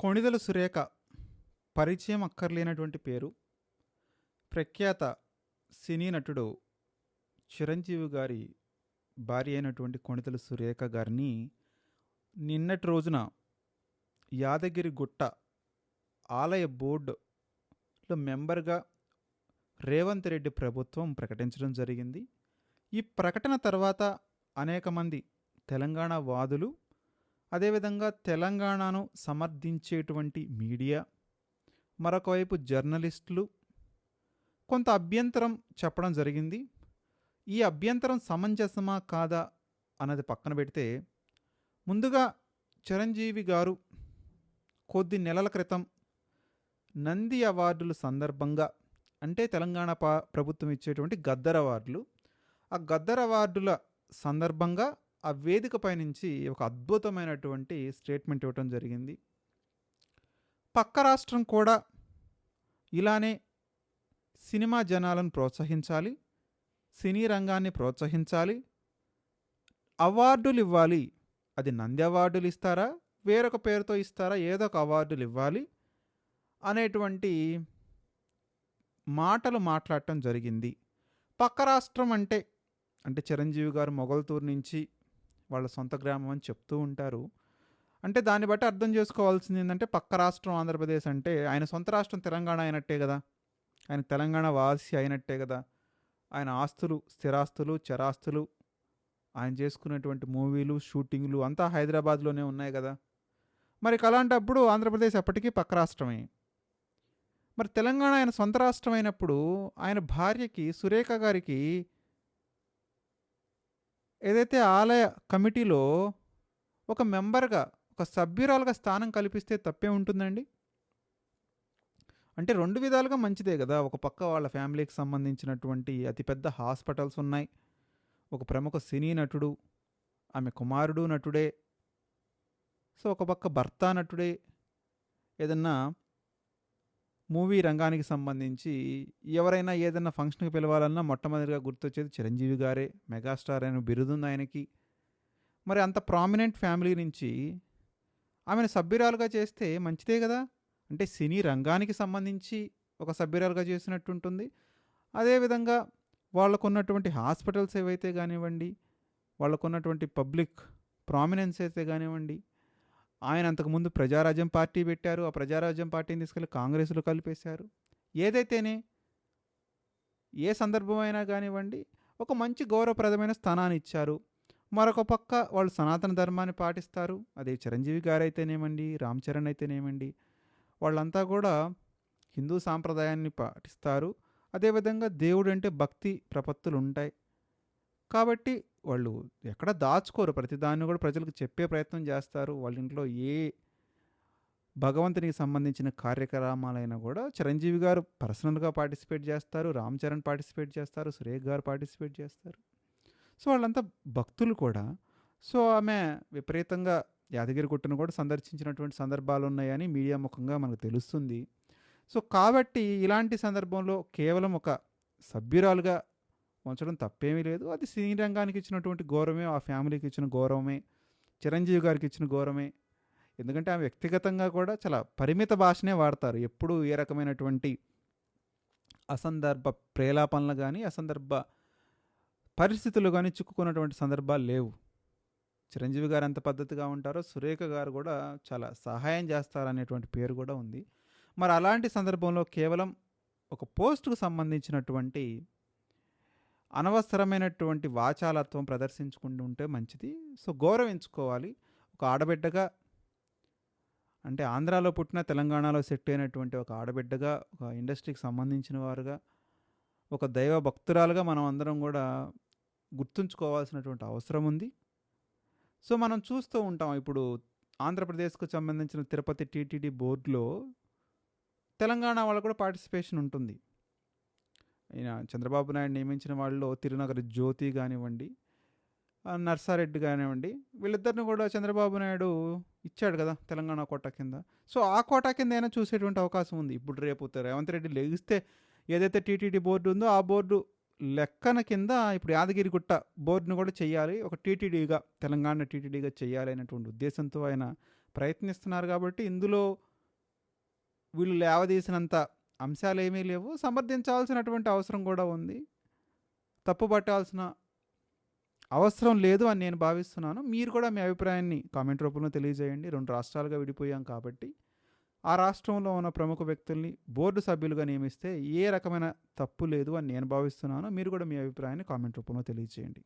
కొణిదెల సురేఖ పరిచయం అక్కర్లేనటువంటి పేరు. ప్రఖ్యాత సినీ నటుడు చిరంజీవి గారి భార్య అయినటువంటి కొణిదెల సురేఖ గారిని నిన్నటి రోజున యాదగిరి గుట్ట ఆలయ బోర్డులో మెంబర్గా రేవంత్ రెడ్డి ప్రభుత్వం ప్రకటించడం జరిగింది. ఈ ప్రకటన తర్వాత అనేక మంది తెలంగాణ వాదులు, అదేవిధంగా తెలంగాణను సమర్థించేటువంటి మీడియా, మరొక వైపు జర్నలిస్టులు కొంత అభ్యంతరం చెప్పడం జరిగింది. ఈ అభ్యంతరం సమంజసమా కాదా అన్నది పక్కన పెడితే, ముందుగా చిరంజీవి గారు కొద్ది నెలల క్రితం నంది అవార్డుల సందర్భంగా, అంటే తెలంగాణ ప్రభుత్వం ఇచ్చేటువంటి గద్దర్ అవార్డులు, ఆ గద్దర్ అవార్డుల సందర్భంగా ఆ వేదికపై నుంచి ఒక అద్భుతమైనటువంటి స్టేట్మెంట్ ఇవ్వటం జరిగింది. పక్క రాష్ట్రం కూడా ఇలానే సినిమా జనాలను ప్రోత్సహించాలి, సినీ రంగాన్ని ప్రోత్సహించాలి, అవార్డులు ఇవ్వాలి. అది నంది అవార్డులు ఇస్తారా, వేరొక పేరుతో ఇస్తారా, ఏదో ఒక అవార్డులు ఇవ్వాలి అనేటువంటి మాటలు మాట్లాడటం జరిగింది. పక్క రాష్ట్రం అంటే చిరంజీవి గారు మొగల్తూరు నుంచి వాళ్ళ సొంత గ్రామం అని చెప్తూ ఉంటారు. అంటే దాన్ని బట్టి అర్థం చేసుకోవాల్సింది ఏంటంటే, పక్క రాష్ట్రం ఆంధ్రప్రదేశ్ అంటే ఆయన సొంత రాష్ట్రం తెలంగాణ అయినట్టే కదా, ఆయన తెలంగాణ వాసి అయినట్టే కదా. ఆయన ఆస్తులు, స్థిరాస్తులు, చరాస్తులు, ఆయన చేసుకునేటువంటి మూవీలు, షూటింగ్లు అంతా హైదరాబాద్లోనే ఉన్నాయి కదా. మరి అలాంటప్పుడు ఆంధ్రప్రదేశ్ ఎప్పటికీ పక్క రాష్ట్రమే. మరి తెలంగాణ ఆయన సొంత రాష్ట్రం అయినప్పుడు ఆయన భార్యకి, సురేఖ గారికి ఏదైతే ఆలయ కమిటీలో ఒక మెంబర్గా, ఒక సభ్యురాలుగా స్థానం కల్పిస్తే తప్పే ఉంటుందండి? అంటే రెండు విధాలుగా మంచిదే కదా. ఒక పక్క వాళ్ళ ఫ్యామిలీకి సంబంధించినటువంటి అతిపెద్ద హాస్పిటల్స్ ఉన్నాయి, ఒక ప్రముఖ సినీ నటుడు, ఆమె కుమారుడు నటుడే, సో ఒక పక్క భర్త నటుడే. ఏదన్నా మూవీ రంగానికి సంబంధించి ఎవరైనా ఏదైనా ఫంక్షన్కి పిలవాలన్నా మొట్టమొదటిగా గుర్తొచ్చేది చిరంజీవి గారే. మెగాస్టార్ అయిన బిరుదుంది ఆయనకి. మరి అంత ప్రామినెంట్ ఫ్యామిలీ నుంచి ఆమెను సభ్యురాలుగా చేస్తే మంచిదే కదా. అంటే సినీ రంగానికి సంబంధించి ఒక సభ్యురాలుగా చేసినట్టు ఉంటుంది. అదేవిధంగా వాళ్ళకున్నటువంటి హాస్పిటల్స్ ఏవైతే కానివ్వండి, వాళ్ళకున్నటువంటి పబ్లిక్ ప్రామినెన్స్ అయితే కానివ్వండి, ఆయన అంతకుముందు ప్రజారాజ్యం పార్టీ పెట్టారు, ఆ ప్రజారాజ్యం పార్టీని తీసుకెళ్ళి కాంగ్రెస్లో కలిపేశారు. ఏదైతేనే ఏ సందర్భమైనా కానివ్వండి ఒక మంచి గౌరవప్రదమైన స్థానాన్ని ఇచ్చారు. మరొక పక్క వాళ్ళు సనాతన ధర్మాన్ని పాటిస్తారు. అదే చిరంజీవి గారు అయితేనేమండి, రామ్ చరణ్ అయితేనేమండి, వాళ్ళంతా కూడా హిందూ సాంప్రదాయాన్ని పాటిస్తారు. అదేవిధంగా దేవుడు అంటే భక్తి ప్రపత్తులు ఉంటాయి కాబట్టి వాళ్ళు ఎక్కడ దాచుకోరు, ప్రతిదాన్ని కూడా ప్రజలకు చెప్పే ప్రయత్నం చేస్తారు. వాళ్ళ ఇంట్లో ఏ భగవంతునికి సంబంధించిన కార్యక్రమాలైనా కూడా చిరంజీవి గారు పర్సనల్గా పార్టిసిపేట్ చేస్తారు, రామ్ చరణ్ పార్టిసిపేట్ చేస్తారు, సురేఖ గారు పార్టిసిపేట్ చేస్తారు. సో వాళ్ళంతా భక్తులు కూడా. సో ఆమె విపరీతంగా యాదగిరి గుట్టను కూడా సందర్శించినటువంటి సందర్భాలు ఉన్నాయని మీడియా ముఖంగా మనకు తెలుస్తుంది. సో కాబట్టి ఇలాంటి సందర్భంలో కేవలం ఒక సభ్యురాలుగా ఉంచడం తప్పేమీ లేదు. అది సినీ రంగానికి ఇచ్చినటువంటి గౌరవమే, ఆ ఫ్యామిలీకి ఇచ్చిన గౌరవమే, చిరంజీవి గారికి ఇచ్చిన గౌరవమే. ఎందుకంటే ఆమె వ్యక్తిగతంగా కూడా చాలా పరిమిత భాషనే వాడతారు. ఎప్పుడూ ఏ రకమైనటువంటి అసందర్భ ప్రేలాపనలు కానీ, అసందర్భ పరిస్థితులు కానీ చిక్కుకున్నటువంటి సందర్భాలు లేవు. చిరంజీవి గారు ఎంత పద్ధతిగా ఉంటారో సురేఖ గారు కూడా చాలా సహాయం చేస్తారనేటువంటి పేరు కూడా ఉంది. మరి అలాంటి సందర్భంలో కేవలం ఒక పోస్టుకు సంబంధించినటువంటి అనవసరమైనటువంటి వాచాలత్వం ప్రదర్శించుకుంటూ ఉంటే మంచిది. సో గౌరవించుకోవాలి. ఒక ఆడబిడ్డగా, అంటే ఆంధ్రాలో పుట్టిన తెలంగాణలో సెట్ అయినటువంటి ఒక ఆడబిడ్డగా, ఒక ఇండస్ట్రీకి సంబంధించిన వారుగా, ఒక దైవ భక్తురాలుగా మనం అందరం కూడా గుర్తుంచుకోవాల్సినటువంటి అవసరం ఉంది. సో మనం చూస్తూ ఉంటాం, ఇప్పుడు ఆంధ్రప్రదేశ్కు సంబంధించిన తిరుపతి టీటీడీ బోర్డులో తెలంగాణ వాళ్ళు కూడా పార్టిసిపేషన్ ఉంటుంది. ఈయన చంద్రబాబు నాయుడు నియమించిన వాళ్ళలో తిరునగరి జ్యోతి కానివ్వండి, నర్సారెడ్డి కానివ్వండి, వీళ్ళిద్దరిని కూడా చంద్రబాబు నాయుడు ఇచ్చాడు కదా తెలంగాణ కోటా కింద. సో ఆ కోటా కింద అయినా చూసేటువంటి అవకాశం ఉంది. ఇప్పుడు రేపు రేవంత్ రెడ్డి లెగిస్తే ఏదైతే టీటీడీ బోర్డు ఉందో ఆ బోర్డు లెక్కన కింద ఇప్పుడు యాదగిరిగుట్ట బోర్డును కూడా చేయాలి, ఒక టీటీడీగా, తెలంగాణ టీటీడీగా చేయాలి అనేటువంటి ఉద్దేశంతో ఆయన ప్రయత్నిస్తున్నారు. కాబట్టి ఇందులో వీళ్ళు లేవదీసినంత అంశాలేమీ లేవు. సమర్థించాల్సినటువంటి అవసరం కూడా ఉంది. తప్పు పట్టాల్సిన అవసరం లేదు అని నేను భావిస్తున్నాను. మీరు కూడా మీ అభిప్రాయాన్ని కామెంట్ రూపంలో తెలియజేయండి. 2 రాష్ట్రాలుగా విడిపోయాం కాబట్టి, ఆ రాష్ట్రంలో ఉన్న ప్రముఖ వ్యక్తుల్ని బోర్డు సభ్యులుగా నియమిస్తే ఏ రకమైన తప్పు లేదు అని నేను భావిస్తున్నాను. మీరు కూడా మీ అభిప్రాయాన్ని కామెంట్ రూపంలో తెలియజేయండి.